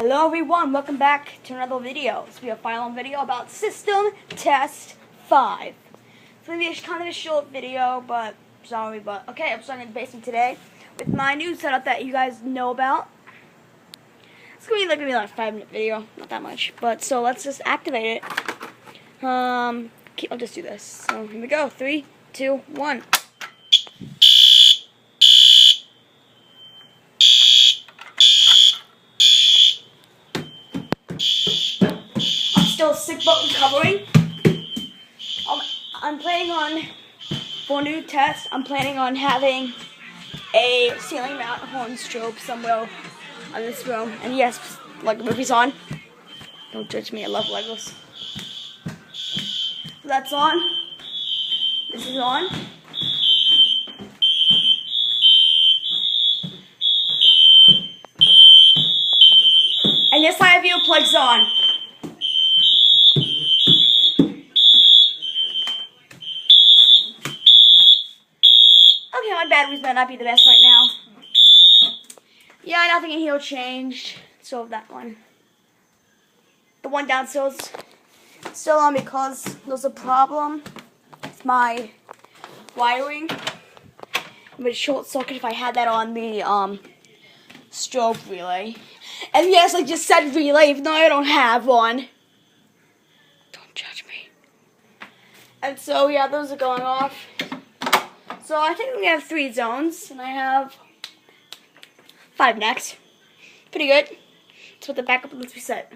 Hello everyone, welcome back to another video. This will be a final video about System Test 5. It's going to be kind of a short video, but sorry, okay, I'm starting in the basement today with my new setup that you guys know about. It's going to be like a 5-minute video, not that much, but so let's just activate it. I'll just do this. So here we go, 3, 2, 1. Still sick but recovering. I'm planning on, for a new test, I'm planning on having a ceiling mount horn strobe somewhere on this room. And yes, Lego Movie's on. Don't judge me, I love Legos. So that's on. This is on. And yes, I have earplugs on. Okay, my batteries might not be the best right now. Yeah, nothing in here changed. So that one. The one downstairs still on because there's a problem with my wiring. It would short circuit if I had that on the strobe relay. And yes, I just said relay even though I don't have one. Don't judge me. And so yeah, those are going off. So I think we have 3 zones, and I have 5 next. Pretty good. Let's put the backup and let's reset.